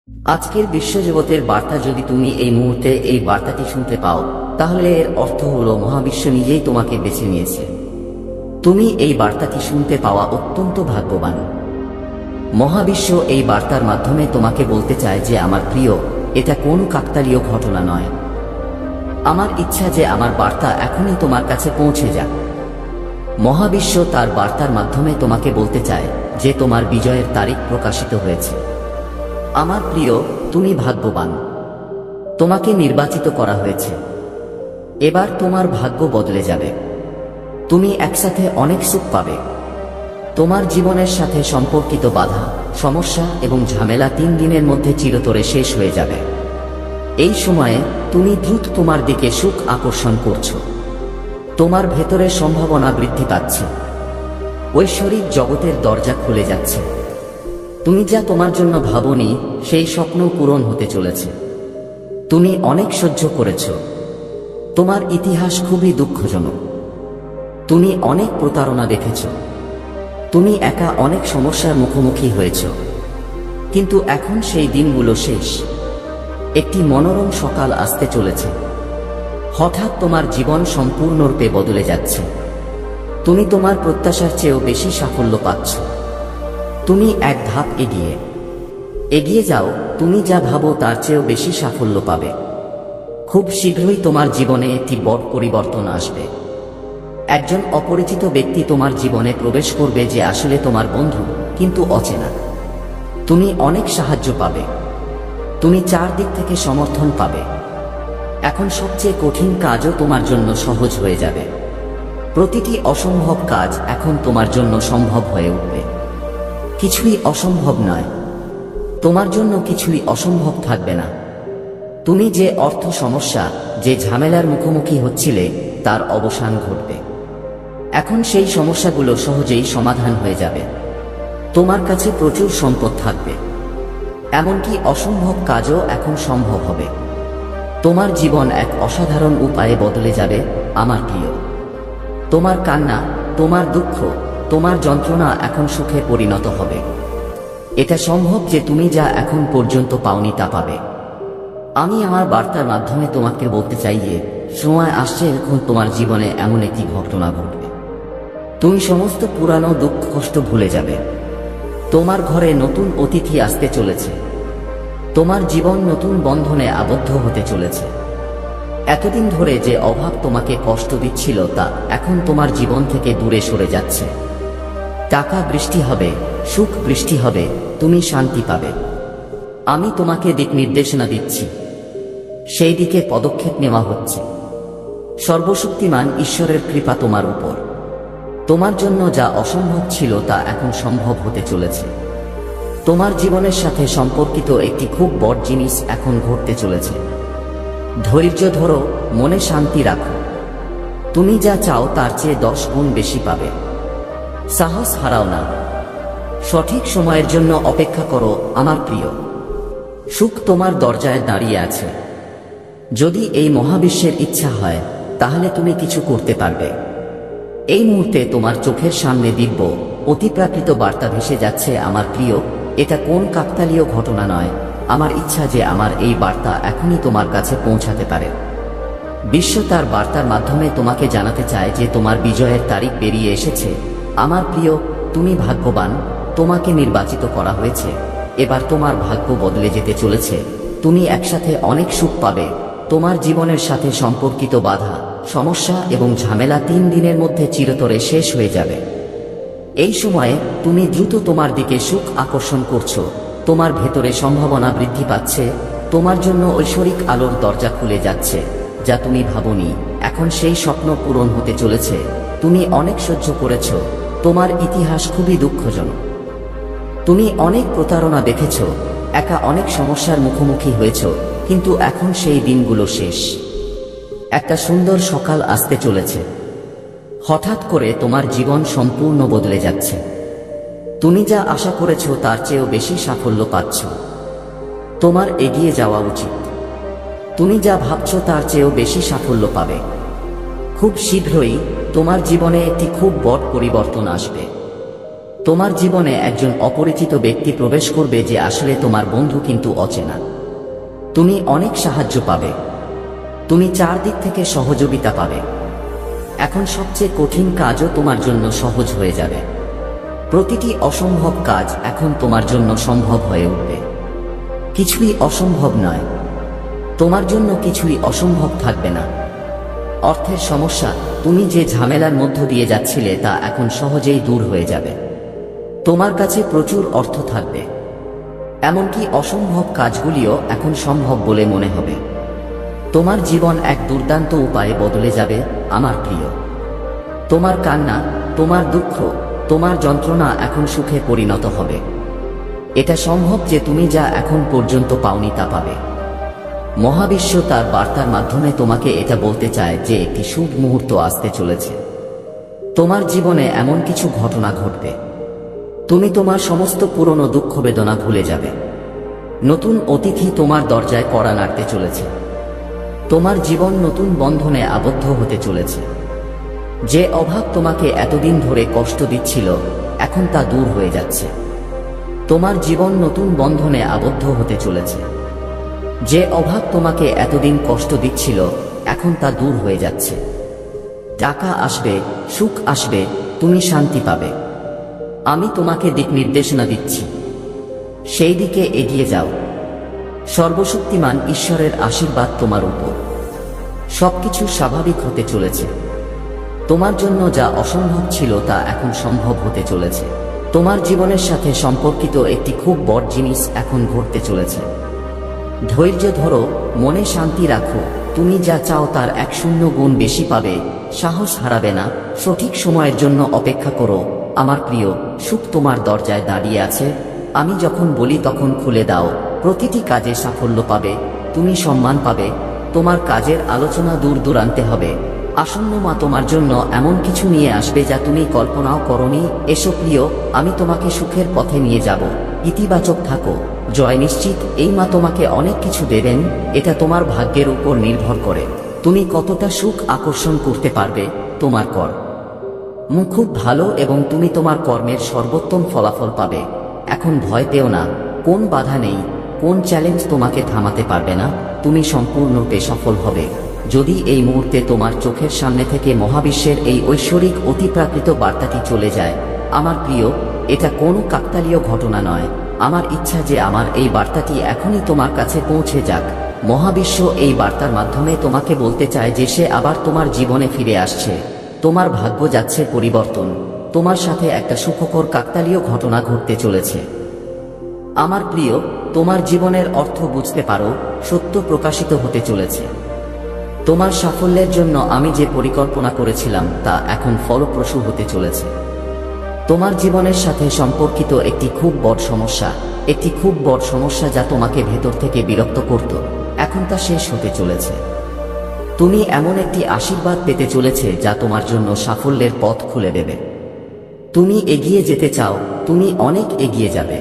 আজকের বিশ্বজগতের বার্তা যদি তুমি এই মুহূর্তে এই বার্তাটি শুনতে পাও, তাহলে এর অর্থ হলো মহাবিশ্ব নিজেই তোমাকে বেছে নিয়েছে। তুমি এই বার্তাটি শুনতে পাওয়া অত্যন্ত ভাগ্যবান। মহাবিশ্ব এই বার্তার মাধ্যমে তোমাকে বলতে চায় যে আমার প্রিয়, এটা কোনো কাকতালীয় ঘটনা নয়। আমার ইচ্ছা যে আমার বার্তা এখনই তোমার কাছে পৌঁছে যাক। মহাবিশ্ব তার বার্তার মাধ্যমে তোমাকে বলতে চায় যে তোমার বিজয়ের তারিখ প্রকাশিত হয়েছে। আমার প্রিয়, তুমি ভাগ্যবান। তোমাকে নির্বাচিত করা হয়েছে। এবার তোমার ভাগ্য বদলে যাবে। তুমি একসাথে অনেক সুখ পাবে। তোমার জীবনের সাথে সম্পর্কিত বাধা, সমস্যা এবং ঝামেলা 3 দিনের মধ্যে চিরতরে শেষ হয়ে যাবে। এই সময়ে তুমি দ্রুত তোমার দিকে সুখ আকর্ষণ করছো। তোমার ভেতরের সম্ভাবনা বৃদ্ধি পাচ্ছে। ঐশ্বরিক জগতের দরজা খুলে যাচ্ছে। তুমি যা তোমার জন্য ভাবনি, সেই স্বপ্ন পূরণ হতে চলেছে। তুমি অনেক সহ্য করেছ। তোমার ইতিহাস খুবই দুঃখজনক। তুমি অনেক প্রতারণা দেখেছ। তুমি একা অনেক সমস্যার মুখোমুখি হয়েছ। কিন্তু এখন সেই দিনগুলো শেষ। একটি মনোরম সকাল আসতে চলেছে। হঠাৎ তোমার জীবন সম্পূর্ণরূপে বদলে যাচ্ছে। তুমি তোমার প্রত্যাশার চেয়েও বেশি সাফল্য পাচ্ছ। তুমি এক ধাপ এগিয়ে যাও। তুমি যা ভাবো তার চেয়েও বেশি সাফল্য পাবে। খুব শীঘ্রই তোমার জীবনে একটি বড় পরিবর্তন আসবে। একজন অপরিচিত ব্যক্তি তোমার জীবনে প্রবেশ করবে যে আসলে তোমার বন্ধু, কিন্তু অচেনা। তুমি অনেক সাহায্য পাবে। তুমি চারদিক থেকে সমর্থন পাবে। এখন সবচেয়ে কঠিন কাজও তোমার জন্য সহজ হয়ে যাবে। প্রতিটি অসম্ভব কাজ এখন তোমার জন্য সম্ভব হয়ে উঠবে। কিছুই অসম্ভব নয়। তোমার জন্য কিছুই অসম্ভব থাকবে না। তুমি যে অর্থ সমস্যা, যে ঝামেলার মুখোমুখি হচ্ছিলে, তার অবসান ঘটবে। এখন সেই সমস্যাগুলো সহজেই সমাধান হয়ে যাবে। তোমার কাছে প্রচুর সম্পদ থাকবে। এমনকি অসম্ভব কাজও এখন সম্ভব হবে। তোমার জীবন এক অসাধারণ উপায়ে বদলে যাবে, আমার প্রিয়। তোমার কান্না, তোমার দুঃখ, তোমার যন্ত্রণা এখন সুখে পরিণত হবে। এটা সম্ভব যে তুমি যা এখন পর্যন্ত পাওনি তা পাবে। আমি আমার বার্তার মাধ্যমে তোমাকে বলতে চাই যে সময় আসছে, এখন তোমার জীবনে এমন একটি ঘটনা ঘটবে। তুমি সমস্ত পুরানো দুঃখ কষ্ট ভুলে যাবে। তোমার ঘরে নতুন অতিথি আসতে চলেছে। তোমার জীবন নতুন বন্ধনে আবদ্ধ হতে চলেছে। এতদিন ধরে যে অভাব তোমাকে কষ্ট দিচ্ছিল, তা এখন তোমার জীবন থেকে দূরে সরে যাচ্ছে। টাকা বৃষ্টি হবে, সুখ বৃষ্টি হবে, তুমি শান্তি পাবে। আমি তোমাকে দিক নির্দেশনা দিচ্ছি। সেই দিকে পদক্ষেপ নেওয়া হচ্ছে। সর্বশক্তিমান ঈশ্বরের কৃপা তোমার উপর। তোমার জন্য যা অসম্ভব ছিল তা এখন সম্ভব হতে চলেছে। তোমার জীবনের সাথে সম্পর্কিত একটি খুব বড় জিনিস এখন ঘটতে চলেছে। ধৈর্য ধরো, মনে শান্তি রাখো। তুমি যা চাও তার চেয়ে 10 গুণ বেশি পাবে। সাহস হারাও না। সঠিক সময়ের জন্য অপেক্ষা করো, আমার প্রিয়। সুখ তোমার দরজায় দাঁড়িয়ে আছে। যদি এই মহাবিশ্বের ইচ্ছা হয়, তাহলে তুমি কিছু করতে পারবে। এই মুহূর্তে তোমার চোখের সামনে দিব্য অতিপ্রাকৃত বার্তা ভেসে যাচ্ছে, আমার প্রিয়। এটা কোন কাকতালীয় ঘটনা নয়। আমার ইচ্ছা যে আমার এই বার্তা এখনই তোমার কাছে পৌঁছাতে পারে। বিশ্ব তার বার্তার মাধ্যমে তোমাকে জানাতে চায় যে তোমার বিজয়ের তারিখ বেরিয়ে এসেছে। আমার প্রিয়, তুমি ভাগ্যবান। তোমাকে নির্বাচিত করা হয়েছে। এবার তোমার ভাগ্য বদলে যেতে চলেছে। তুমি একসাথে অনেক সুখ পাবে। তোমার জীবনের সাথে সম্পর্কিত বাধা, সমস্যা এবং ঝামেলা 3 দিনের মধ্যে চিরতরে শেষ হয়ে যাবে। এই সময়ে তুমি দ্রুত তোমার দিকে সুখ আকর্ষণ করছো। তোমার ভেতরে সম্ভাবনা বৃদ্ধি পাচ্ছে। তোমার জন্য ঐশ্বরিক আলোর দরজা খুলে যাচ্ছে, যা তুমি ভাবনি। এখন সেই স্বপ্ন পূরণ হতে চলেছে। তুমি অনেক সহ্য করেছ। তোমার ইতিহাস খুবই দুঃখজনক। তুমি অনেক প্রতারণা দেখেছ, একা অনেক সমস্যার মুখোমুখি হয়েছ, কিন্তু এখন সেই দিনগুলো শেষ। একটা সুন্দর সকাল আসতে চলেছে। হঠাৎ করে তোমার জীবন সম্পূর্ণ বদলে যাচ্ছে। তুমি যা আশা করেছ তার চেয়েও বেশি সাফল্য পাচ্ছ। তোমার এগিয়ে যাওয়া উচিত। তুমি যা ভাবছ তার চেয়েও বেশি সাফল্য পাবে। খুব শীঘ্রই তোমার জীবনে একটি খুব বড় পরিবর্তন আসবে। তোমার জীবনে একজন অপরিচিত ব্যক্তি প্রবেশ করবে যে আসলে তোমার বন্ধু কিন্তু অচেনা। তুমি অনেক সাহায্য পাবে, তুমি চারদিক থেকে সহযোগিতা পাবে। এখন সবচেয়ে কঠিন কাজও তোমার জন্য সহজ হয়ে যাবে। প্রতিটি অসম্ভব কাজ এখন তোমার জন্য সম্ভব হয়ে উঠবে। কিছুই অসম্ভব নয়, তোমার জন্য কিছুই অসম্ভব থাকবে না। অর্থের সমস্যা, তুমি যে ঝামেলার মধ্য দিয়ে যাচ্ছিলে তা এখন সহজেই দূর হয়ে যাবে। তোমার কাছে প্রচুর অর্থ থাকবে, এমনকি অসম্ভব কাজগুলিও এখন সম্ভব বলে মনে হবে। তোমার জীবন এক দুর্দান্ত উপায়ে বদলে যাবে আমার প্রিয়। তোমার কান্না, তোমার দুঃখ, তোমার যন্ত্রণা এখন সুখে পরিণত হবে। এটা সম্ভব যে তুমি যা এখন পর্যন্ত পাওনি তা পাবে। মহাবিশ্ব তার বার্তার মাধ্যমে তোমাকে এটা বলতে চায় যে একটি শুভ মুহূর্ত আসতে চলেছে। তোমার জীবনে এমন কিছু ঘটনা ঘটবে, তুমি তোমার সমস্ত পুরনো দুঃখ বেদনা ভুলে যাবে। নতুন অতিথি তোমার দরজায় কড়া নাড়তে চলেছে। তোমার জীবন নতুন বন্ধনে আবদ্ধ হতে চলেছে। যে অভাব তোমাকে এতদিন ধরে কষ্ট দিচ্ছিল এখন তা দূর হয়ে যাচ্ছে। তোমার জীবন নতুন বন্ধনে আবদ্ধ হতে চলেছে। যে অভাব তোমাকে এতদিন কষ্ট দিচ্ছিল এখন তা দূর হয়ে যাচ্ছে। টাকা আসবে, সুখ আসবে, তুমি শান্তি পাবে। আমি তোমাকে দিক নির্দেশনা দিচ্ছি, সেই দিকে এগিয়ে যাও। সর্বশক্তিমান ঈশ্বরের আশীর্বাদ তোমার উপর। সবকিছু স্বাভাবিক হতে চলেছে। তোমার জন্য যা অসম্ভব ছিল তা এখন সম্ভব হতে চলেছে। তোমার জীবনের সাথে সম্পর্কিত একটি খুব বড় জিনিস এখন ঘটতে চলেছে। ধৈর্য ধরো, মনে শান্তি রাখো, তুমি যা চাও তার 100 গুণ বেশি পাবে। সাহস হারাবে না, সঠিক সময়ের জন্য অপেক্ষা করো আমার প্রিয়। সুখ তোমার দরজায় দাঁড়িয়ে আছে। আমি যখন বলি তখন খুলে দাও। প্রতিটি কাজে সাফল্য পাবে, তুমি সম্মান পাবে। তোমার কাজের আলোচনা দূর দূরান্তে হবে। আসন্ন মা তোমার জন্য এমন কিছু নিয়ে আসবে যা তুমি কল্পনাও করনি। এসো প্রিয়, আমি তোমাকে সুখের পথে নিয়ে যাব। ইতিবাচক থাকো, জয় নিশ্চিত। এই মা তোমাকে অনেক কিছু দেবেন, এটা তোমার ভাগ্যের উপর নির্ভর করে তুমি কতটা সুখ আকর্ষণ করতে পারবে। তোমার কর্ম খুব ভালো এবং তুমি তোমার কর্মের সর্বোত্তম ফলাফল পাবে। এখন ভয় পেও না, কোন বাধা নেই, কোন চ্যালেঞ্জ তোমাকে থামাতে পারবে না। তুমি সম্পূর্ণরূপে সফল হবে। যদি এই মুহূর্তে তোমার চোখের সামনে থেকে মহাবিশ্বের এই ঐশ্বরিক অতিপ্রাকৃত বার্তাটি চলে যায়, আমার প্রিয়, এটা কোনো কাকতালীয় ঘটনা নয়। আমার ইচ্ছা যে আমার এই বার্তাটি এখনই তোমার কাছে পৌঁছে যাক। মহাবিশ্ব এই বার্তার মাধ্যমে তোমাকে বলতে চায় যে সে আবার তোমার জীবনে ফিরে আসছে। তোমার ভাগ্য যাচ্ছে পরিবর্তন। তোমার সাথে একটা সুখকর কাকতালীয় ঘটনা ঘটতে চলেছে। আমার প্রিয়, তোমার জীবনের অর্থ বুঝতে পারো, সত্য প্রকাশিত হতে চলেছে। তোমার সাফল্যের জন্য আমি যে পরিকল্পনা করেছিলাম তা এখন ফলপ্রসূ হতে চলেছে। তোমার জীবনের সাথে সম্পর্কিত একটি খুব বড় সমস্যা যা তোমাকে ভেতর থেকে বিরক্ত করত, এখন তা শেষ হতে চলেছে। তুমি এমন একটি আশীর্বাদ পেতে চলেছে যা তোমার জন্য সাফল্যের পথ খুলে দেবে। তুমি এগিয়ে যেতে চাও, তুমি অনেক এগিয়ে যাবে।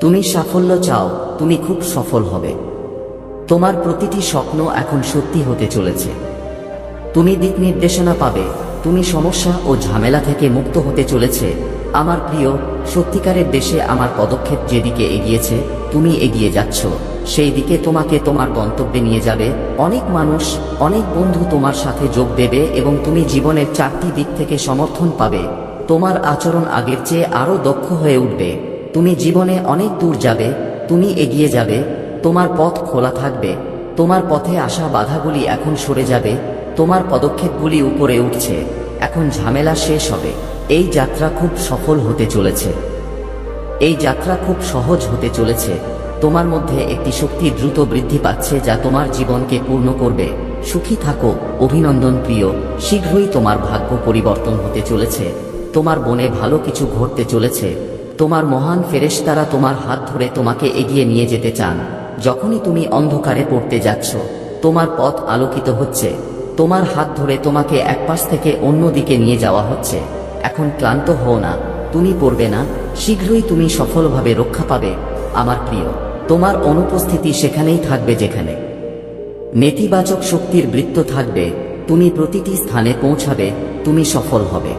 তুমি সাফল্য চাও, তুমি খুব সফল হবে। তোমার প্রতিটি স্বপ্ন এখন সত্যি হতে চলেছে। তুমি দিক নির্দেশনা পাবে, তুমি সমস্যা ও ঝামেলা থেকে মুক্ত হতে চলেছে। আমার প্রিয়, সত্যিকারের দেশে আমার পদক্ষেপ যেদিকে এগিয়েছে, তুমি এগিয়ে যাচ্ছ, সেই দিকে তোমাকে তোমার গন্তব্যে নিয়ে যাবে। অনেক মানুষ, অনেক বন্ধু তোমার সাথে যোগ দেবে এবং তুমি জীবনের 4টি দিক থেকে সমর্থন পাবে। তোমার আচরণ আগের চেয়ে আরও দক্ষ হয়ে উঠবে। তুমি জীবনে অনেক দূর যাবে, তুমি এগিয়ে যাবে, তোমার পথ খোলা থাকবে। তোমার পথে আসা বাধাগুলি এখন সরে যাবে, তোমার পদক্ষেপগুলি উপরে উঠছে, এখন ঝামেলা শেষ হবে। এই যাত্রা খুব সফল হতে চলেছে। এই যাত্রা খুব সহজ হতে চলেছে। তোমার মধ্যে একটি শক্তি দ্রুত বৃদ্ধি পাচ্ছে যা তোমার জীবনকে পূর্ণ করবে। সুখী থাকো, অভিনন্দন প্রিয়, শীঘ্রই তোমার ভাগ্য পরিবর্তন হতে চলেছে। তোমার বনে ভালো কিছু ঘটতে চলেছে। তোমার মহান ফেরেশতারা তোমার হাত ধরে তোমাকে এগিয়ে নিয়ে যেতে চান। যখনই তুমি অন্ধকারে পড়তে যাচ্ছ, তোমার পথ আলোকিত হচ্ছে। তোমার হাত ধরে তোমাকে এক পাশ থেকে অন্য দিকে নিয়ে যাওয়া হচ্ছে। এখন ক্লান্ত হও না, তুমি পড়বে না, শীঘ্রই তুমি সফলভাবে রক্ষা পাবে। আমার প্রিয়, তোমার অনুপস্থিতি সেখানেই থাকবে যেখানে নেতিবাচক শক্তির বৃত্ত থাকবে। তুমি প্রতিটি স্থানে পৌঁছাবে, তুমি সফল হবে।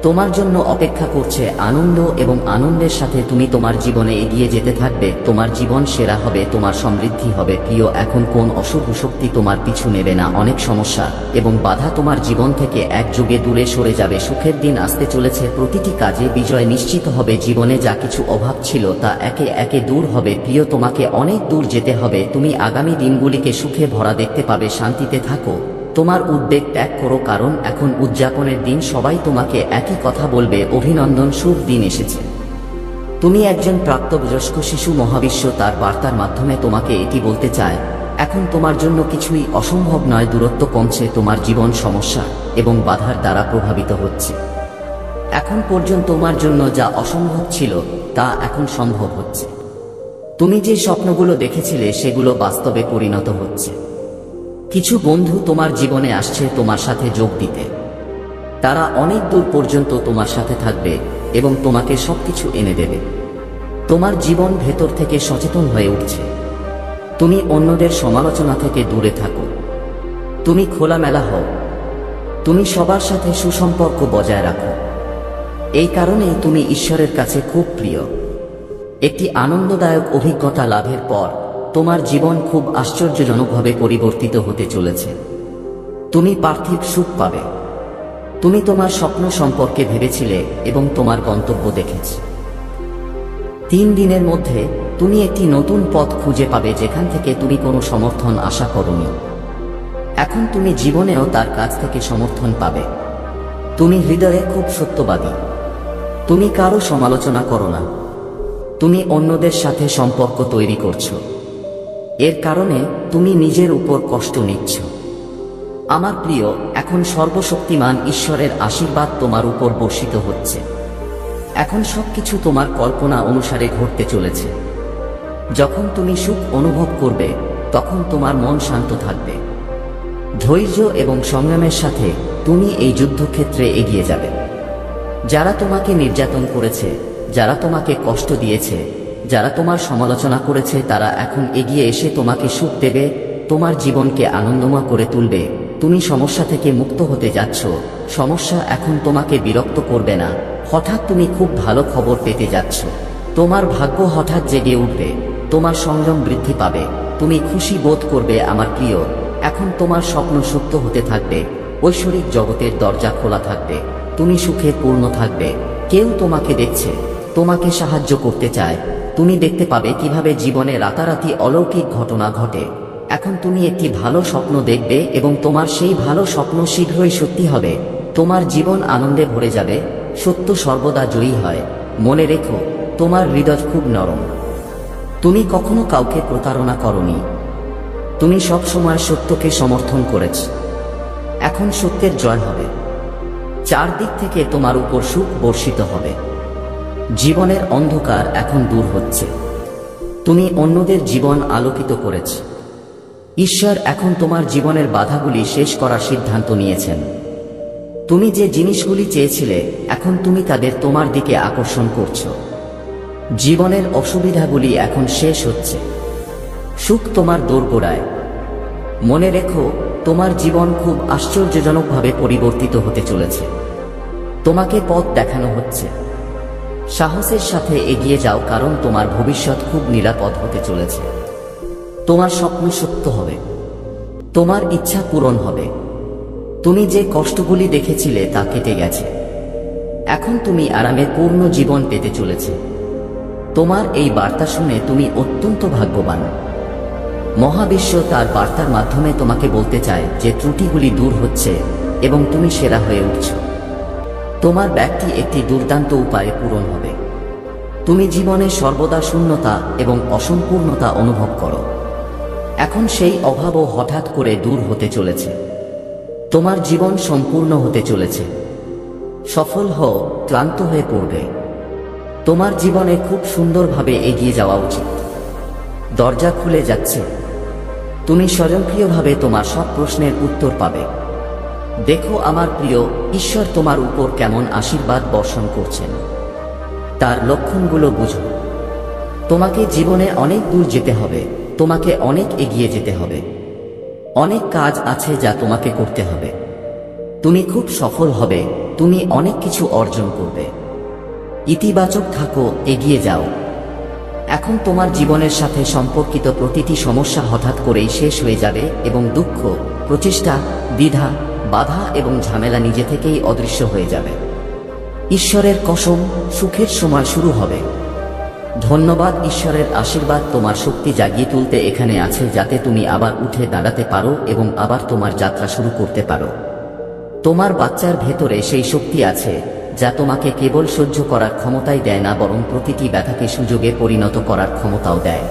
তোমার জন্য অপেক্ষা করছে আনন্দ, এবং আনন্দের সাথে তুমি তোমার জীবনে এগিয়ে যেতে থাকবে। তোমার জীবন সেরা হবে, তোমার সমৃদ্ধি হবে। প্রিয়, এখন কোন অশুভ শক্তি তোমার পিছু নেবে না। অনেক সমস্যা এবং বাধা তোমার জীবন থেকে একযোগে দূরে সরে যাবে। সুখের দিন আসতে চলেছে, প্রতিটি কাজে বিজয় নিশ্চিত হবে। জীবনে যা কিছু অভাব ছিল তা একে একে দূর হবে। প্রিয়, তোমাকে অনেক দূর যেতে হবে। তুমি আগামী দিনগুলিকে সুখে ভরা দেখতে পাবে। শান্তিতে থাকো, তোমার উদ্বেগ ত্যাগ করো, কারণ এখন উদযাপনের দিন। সবাই তোমাকে একই কথা বলবে, অভিনন্দন, শুভ দিন এসেছে। তুমি একজন প্রাপ্তবয়স্ক শিশু। মহাবিশ্ব তার বার্তার মাধ্যমে তোমাকে এটি বলতে চায়, এখন তোমার জন্য কিছুই অসম্ভব নয়। দূরত্ব কমছে, তোমার জীবন সমস্যা এবং বাধার দ্বারা প্রভাবিত হচ্ছে। এখন পর্যন্ত তোমার জন্য যা অসম্ভব ছিল তা এখন সম্ভব হচ্ছে। তুমি যে স্বপ্নগুলো দেখেছিলে সেগুলো বাস্তবে পরিণত হচ্ছে। কিছু বন্ধু তোমার জীবনে আসছে তোমার সাথে যোগ দিতে। তারা অনেক দূর পর্যন্ত তোমার সাথে থাকবে এবং তোমাকে সবকিছু এনে দেবে। তোমার জীবন ভেতর থেকে সচেতন হয়ে উঠছে। তুমি অন্যদের সমালোচনা থেকে দূরে থাকো। তুমি খোলামেলা হও। তুমি সবার সাথে সুসম্পর্ক বজায় রাখো। এই কারণেই তুমি ঈশ্বরের কাছে খুব প্রিয়। একটি আনন্দদায়ক অভিজ্ঞতা লাভের পর তোমার জীবন খুব আশ্চর্যজনকভাবে পরিবর্তিত হতে চলেছে। তুমি পার্থিব সুখ পাবে। তুমি তোমার স্বপ্ন সম্পর্কে ভেবেছিলে এবং তোমার গন্তব্য দেখেছ। 3 দিনের মধ্যে তুমি একটি নতুন পথ খুঁজে পাবে যেখান থেকে তুমি কোনো সমর্থন আশা করোনি। এখন তুমি জীবনেও তার কাছ থেকে সমর্থন পাবে। তুমি হৃদয়ে খুব সত্যবাদী। তুমি কারো সমালোচনা করো না। তুমি অন্যদের সাথে সম্পর্ক তৈরি করছো। এর কারণে তুমি নিজের উপর কষ্ট নিচ্ছ। আমার প্রিয়, এখন সর্বশক্তিমান ঈশ্বরের আশীর্বাদ তোমার উপর বর্ষিত হচ্ছে। এখন সবকিছু তোমার কল্পনা অনুসারে ঘটতে চলেছে। যখন তুমি সুখ অনুভব করবে তখন তোমার মন শান্ত থাকবে। ধৈর্য এবং সংগ্রামের সাথে তুমি এই যুদ্ধক্ষেত্রে এগিয়ে যাবে। যারা তোমাকে নির্যাতন করেছে, যারা তোমাকে কষ্ট দিয়েছে, যারা তোমার সমালোচনা করেছে, তারা এখন এগিয়ে এসে তোমাকে সুখ দেবে, তোমার জীবনকে আনন্দময় করে তুলবে। তুমি সমস্যা থেকে মুক্ত হতে যাচ্ছ। সমস্যা এখন তোমাকে বিরক্ত করবে না। হঠাৎ তুমি খুব ভালো খবর পেতে যাচ্ছ। তোমার ভাগ্য হঠাৎ জেগে উঠবে। তোমার সংযম বৃদ্ধি পাবে। তুমি খুশি বোধ করবে। আমার প্রিয়, এখন তোমার স্বপ্ন সত্য হতে থাকবে। ঐশ্বরিক জগতের দরজা খোলা থাকবে। তুমি সুখে পূর্ণ থাকবে। কেউ তোমাকে দেখছে, তোমাকে সাহায্য করতে চায়। তুমি দেখতে পাবে কিভাবে জীবনে রাতারাতি অলৌকিক ঘটনা ঘটে। এখন তুমি একটি ভালো স্বপ্ন দেখবে এবং তোমার সেই ভালো স্বপ্ন শীঘ্রই সত্যি হবে। তোমার জীবন আনন্দে ভরে যাবে। সত্য সর্বদা জয়ী হয়। মনে রেখো, তোমার হৃদয় খুব নরম। তুমি কখনো কাউকে প্রতারণা করনি। তুমি সবসময় সত্যকে সমর্থন করেছ। এখন সত্যের জয় হবে। চারদিক থেকে তোমার উপর সুখ বর্ষিত হবে। জীবনের অন্ধকার এখন দূর হচ্ছে। তুমি অন্যদের জীবন আলোকিত করেছ। ঈশ্বর এখন তোমার জীবনের বাধাগুলি শেষ করার সিদ্ধান্ত নিয়েছেন। তুমি যে জিনিসগুলি চেয়েছিলে এখন তুমি তাদের তোমার দিকে আকর্ষণ করছো। জীবনের অসুবিধাগুলি এখন শেষ হচ্ছে। সুখ তোমার দোরগোড়ায়। মনে রেখো, তোমার জীবন খুব আশ্চর্যজনকভাবে পরিবর্তিত হতে চলেছে। তোমাকে পথ দেখানো হচ্ছে। সাহসের সাথে এগিয়ে যাও, কারণ তোমার ভবিষ্যৎ খুব নিরাপদ হতে চলেছে। তোমার স্বপ্ন সত্য হবে। তোমার ইচ্ছা পূরণ হবে। তুমি যে কষ্টগুলি দেখেছিলে তা কেটে গেছে। এখন তুমি আরামে পূর্ণ জীবন পেতে চলেছে। তোমার এই বার্তা শুনে তুমি অত্যন্ত ভাগ্যবান। মহাবিশ্ব তার বার্তার মাধ্যমে তোমাকে বলতে চায় যে ত্রুটিগুলি দূর হচ্ছে এবং তুমি সেরা হয়ে উঠছ। তোমার ব্যক্তি একটি দুর্দান্ত উপায়ে পূরণ হবে। তুমি জীবনে সর্বদা শূন্যতা এবং অসম্পূর্ণতা অনুভব করো। এখন সেই অভাবও হঠাৎ করে দূর হতে চলেছে। তোমার জীবন সম্পূর্ণ হতে চলেছে। সফল হও, ক্লান্ত হয়ে পড়বে। তোমার জীবনে খুব সুন্দরভাবে এগিয়ে যাওয়া উচিত। দরজা খুলে যাচ্ছে। তুমি স্বয়ংক্রিয়ভাবে তোমার সব প্রশ্নের উত্তর পাবে। দেখো আমার প্রিয়, ঈশ্বর তোমার উপর কেমন আশীর্বাদ বর্ষণ করছেন। তার লক্ষণগুলো বুঝো। তোমাকে জীবনে অনেক দূর যেতে হবে। তোমাকে অনেক এগিয়ে যেতে হবে। অনেক কাজ আছে যা তোমাকে করতে হবে। তুমি খুব সফল হবে, তুমি অনেক কিছু অর্জন করবে। ইতিবাচক থাকো, এগিয়ে যাও। এখন তোমার জীবনের সাথে সম্পর্কিত প্রতিটি সমস্যা হঠাৎ করেই শেষ হয়ে যাবে এবং দুঃখ, প্রচেষ্টা, দ্বিধা, বাধা এবং ঝামেলা নিজে থেকেই অদৃশ্য হয়ে যাবে। ঈশ্বরের কসম, সুখের সময় শুরু হবে। ধন্যবাদ। ঈশ্বরের আশীর্বাদ তোমার শক্তি জাগিয়ে তুলতে এখানে আছে, যাতে তুমি আবার উঠে দাঁড়াতে পারো এবং আবার তোমার যাত্রা শুরু করতে পারো। তোমার বাচ্চার ভেতরে সেই শক্তি আছে যা তোমাকে কেবল সহ্য করার ক্ষমতাই দেয় না, বরং প্রতিটি ব্যথাকে সুযোগে পরিণত করার ক্ষমতাও দেয়।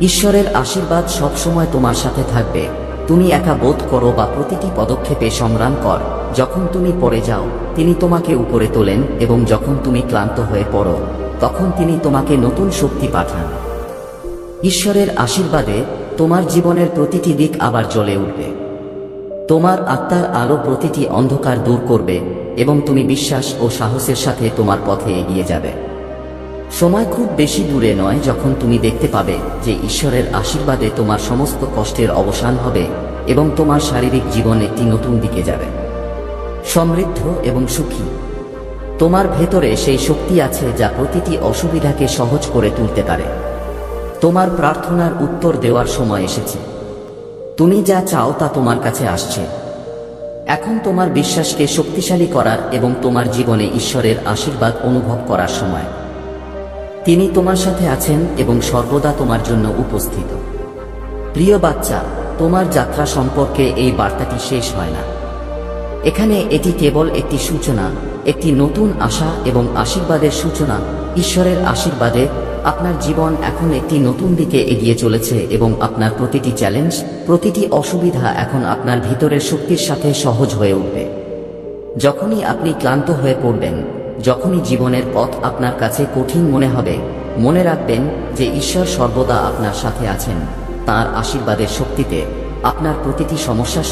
ঈশ্বরের আশীর্বাদ সবসময় তোমার সাথে থাকবে। তুমি একা বোধ করো বা প্রতিটি পদক্ষেপে সংগ্রাম কর, যখন তুমি পড়ে যাও তিনি তোমাকে উপরে তোলেন, এবং যখন তুমি ক্লান্ত হয়ে পড়ো তখন তিনি তোমাকে নতুন শক্তি পাঠান। ঈশ্বরের আশীর্বাদে তোমার জীবনের প্রতিটি দিক আবার জ্বলে উঠবে। তোমার আত্মার আলো প্রতিটি অন্ধকার দূর করবে এবং তুমি বিশ্বাস ও সাহসের সাথে তোমার পথে এগিয়ে যাবে। সময় খুব বেশি দূরে নয় যখন তুমি দেখতে পাবে যে ঈশ্বরের আশীর্বাদে তোমার সমস্ত কষ্টের অবসান হবে এবং তোমার শারীরিক জীবন একটি নতুন দিকে যাবে, সমৃদ্ধ এবং সুখী। তোমার ভেতরে সেই শক্তি আছে যা প্রতিটি অসুবিধাকে সহজ করে তুলতে পারে। তোমার প্রার্থনার উত্তর দেওয়ার সময় এসেছে। তুমি যা চাও তা তোমার কাছে আসছে। এখন তোমার বিশ্বাসকে শক্তিশালী করার এবং তোমার জীবনে ঈশ্বরের আশীর্বাদ অনুভব করার সময়। তিনি তোমার সাথে আছেন এবং সর্বদা তোমার জন্য উপস্থিত। প্রিয় বাচ্চা, তোমার যাত্রা সম্পর্কে এই বার্তাটি শেষ হয় না এখানে। এটি কেবল একটি সূচনা, একটি নতুন আশা এবং আশীর্বাদের সূচনা। ঈশ্বরের আশীর্বাদে আপনার জীবন এখন একটি নতুন দিকে এগিয়ে চলেছে এবং আপনার প্রতিটি চ্যালেঞ্জ, প্রতিটি অসুবিধা এখন আপনার ভিতরের শক্তির সাথে সহজ হয়ে উঠবে। যখনই আপনি ক্লান্ত হয়ে পড়বেন, যখনই জীবনের পথ আপনার কাছে কঠিন মনে হবে, মনে রাখবেন যে ঈশ্বর সর্বদা আপনার সাথে আছেন। তাঁর আশীর্বাদের শক্তিতে আপনার প্রতিটি সমস্যা